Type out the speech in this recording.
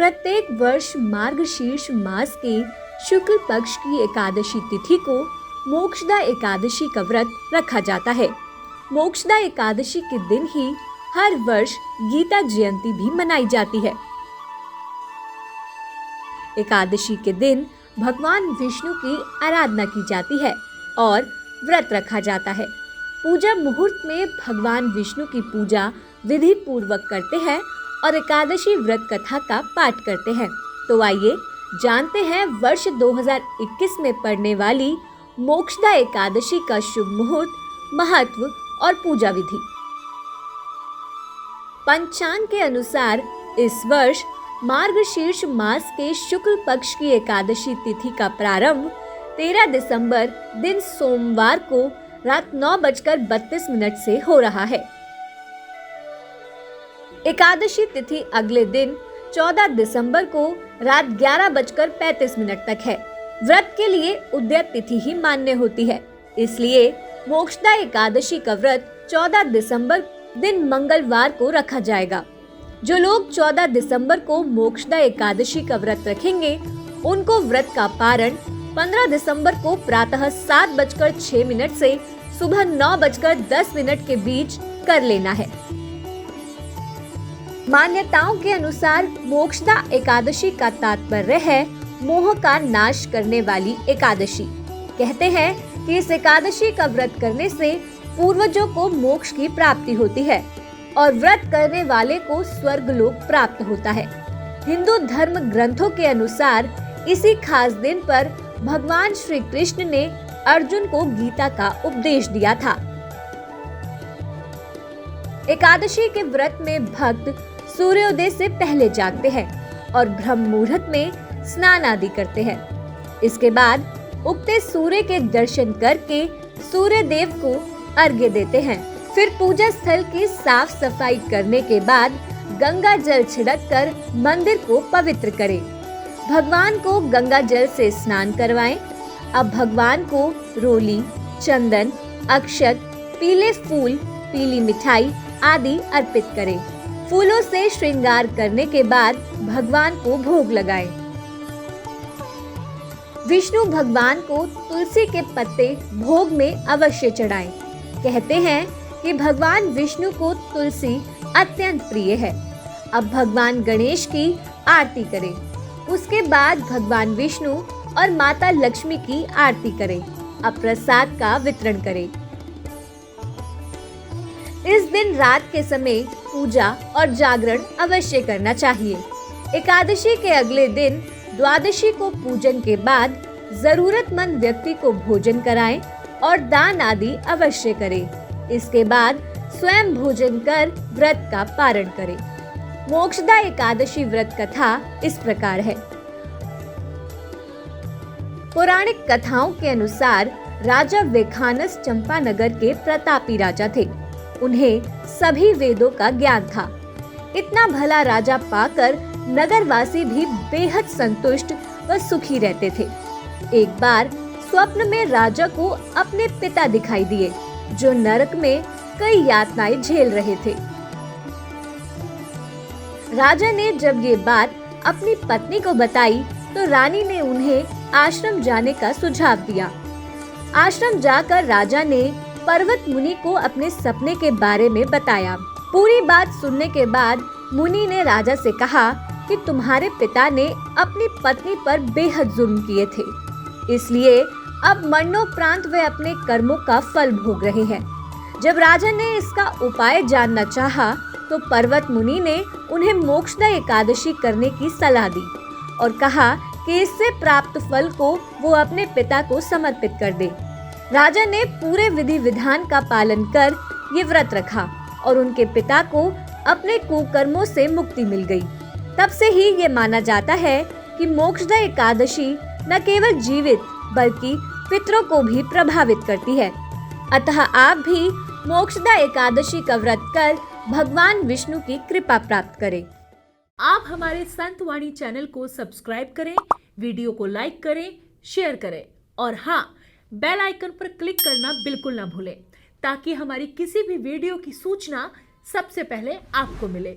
प्रत्येक वर्ष मार्गशीर्ष मास के शुक्ल पक्ष की एकादशी तिथि को मोक्षदा एकादशी का व्रत रखा जाता है। मोक्षदा एकादशी के दिन ही हर वर्ष गीता जयंती भी मनाई जाती है। एकादशी के दिन भगवान विष्णु की आराधना की जाती है और व्रत रखा जाता है। पूजा मुहूर्त में भगवान विष्णु की पूजा विधि पूर्वक करते हैं और एकादशी व्रत कथा का पाठ करते हैं। तो आइए जानते हैं वर्ष 2021 में पड़ने वाली मोक्षदा एकादशी का शुभ मुहूर्त, महत्व और पूजा विधि। पंचांग के अनुसार इस वर्ष मार्गशीर्ष मास के शुक्ल पक्ष की एकादशी तिथि का प्रारंभ 13 दिसंबर दिन सोमवार को रात 9:32 से हो रहा है। एकादशी तिथि अगले दिन 14 दिसंबर को रात 11:35 तक है। व्रत के लिए उदय तिथि ही मान्य होती है, इसलिए मोक्षदा एकादशी का व्रत 14 दिसंबर दिन मंगलवार को रखा जाएगा। जो लोग 14 दिसंबर को मोक्षदा एकादशी का व्रत रखेंगे, उनको व्रत का पारण 15 दिसंबर को प्रातः 7:06 से सुबह 9:10 के बीच कर लेना है। मान्यताओं के अनुसार मोक्षदा एकादशी का तात्पर्य है मोह का नाश करने वाली एकादशी। कहते हैं कि इस एकादशी का व्रत करने से पूर्वजों को मोक्ष की प्राप्ति होती है और व्रत करने वाले को स्वर्ग लोक प्राप्त होता है। हिंदू धर्म ग्रंथों के अनुसार इसी खास दिन पर भगवान श्री कृष्ण ने अर्जुन को गीता का उपदेश दिया था। एकादशी के व्रत में भक्त सूर्योदय से पहले जागते हैं और ब्रह्म मुहूर्त में स्नान आदि करते हैं। इसके बाद उगते सूर्य के दर्शन करके सूर्य देव को अर्घ्य देते हैं। फिर पूजा स्थल की साफ सफाई करने के बाद गंगा जल छिड़क कर मंदिर को पवित्र करें। भगवान को गंगा जल से स्नान करवाएं। अब भगवान को रोली, चंदन, अक्षत, पीले फूल, पीली मिठाई आदि अर्पित करें। फूलों से श्रृंगार करने के बाद भगवान को भोग लगाएं। विष्णु भगवान को तुलसी के पत्ते भोग में अवश्य चढ़ाएं। कहते हैं कि भगवान विष्णु को तुलसी अत्यंत प्रिय है। अब भगवान गणेश की आरती करें। उसके बाद भगवान विष्णु और माता लक्ष्मी की आरती करें। अब प्रसाद का वितरण करें। इस दिन रात के समय पूजा और जागरण अवश्य करना चाहिए। एकादशी के अगले दिन द्वादशी को पूजन के बाद जरूरतमंद व्यक्ति को भोजन कराएं और दान आदि अवश्य करें। इसके बाद स्वयं भोजन कर व्रत का पारण करें। मोक्षदा एकादशी व्रत कथा इस प्रकार है। पौराणिक कथाओं के अनुसार राजा वेखानस चंपानगर के प्रतापी राजा थे। उन्हें सभी वेदों का ज्ञान था। इतना भला राजा पाकर नगरवासी भी बेहद संतुष्ट व सुखी रहते थे। एक बार स्वप्न में राजा को अपने पिता दिखाई दिए, जो नरक में कई यातनाएं झेल रहे थे। राजा ने जब ये बात अपनी पत्नी को बताई तो रानी ने उन्हें आश्रम जाने का सुझाव दिया। आश्रम जाकर राजा ने पर्वत मुनि को अपने सपने के बारे में बताया। पूरी बात सुनने के बाद मुनि ने राजा से कहा कि तुम्हारे पिता ने अपनी पत्नी पर बेहद जुल्म किए थे, इसलिए अब मरणोपरांत वे अपने कर्मों का फल भोग रहे हैं। जब राजा ने इसका उपाय जानना चाहा, तो पर्वत मुनि ने उन्हें मोक्षदा एकादशी करने की सलाह दी और कहा कि इससे प्राप्त फल को वो अपने पिता को समर्पित कर दे। राजा ने पूरे विधि विधान का पालन कर ये व्रत रखा और उनके पिता को अपने कुकर्मों से मुक्ति मिल गई। तब से ही ये माना जाता है कि मोक्षदा एकादशी न केवल जीवित बल्कि पितरों को भी प्रभावित करती है। अतः आप भी मोक्षदा एकादशी का व्रत कर भगवान विष्णु की कृपा प्राप्त करें। आप हमारे संत वाणी चैनल को सब्सक्राइब करें, वीडियो को लाइक करें, शेयर करें और हाँ, बेल आइकन पर क्लिक करना बिल्कुल ना भूलें, ताकि हमारी किसी भी वीडियो की सूचना सबसे पहले आपको मिले।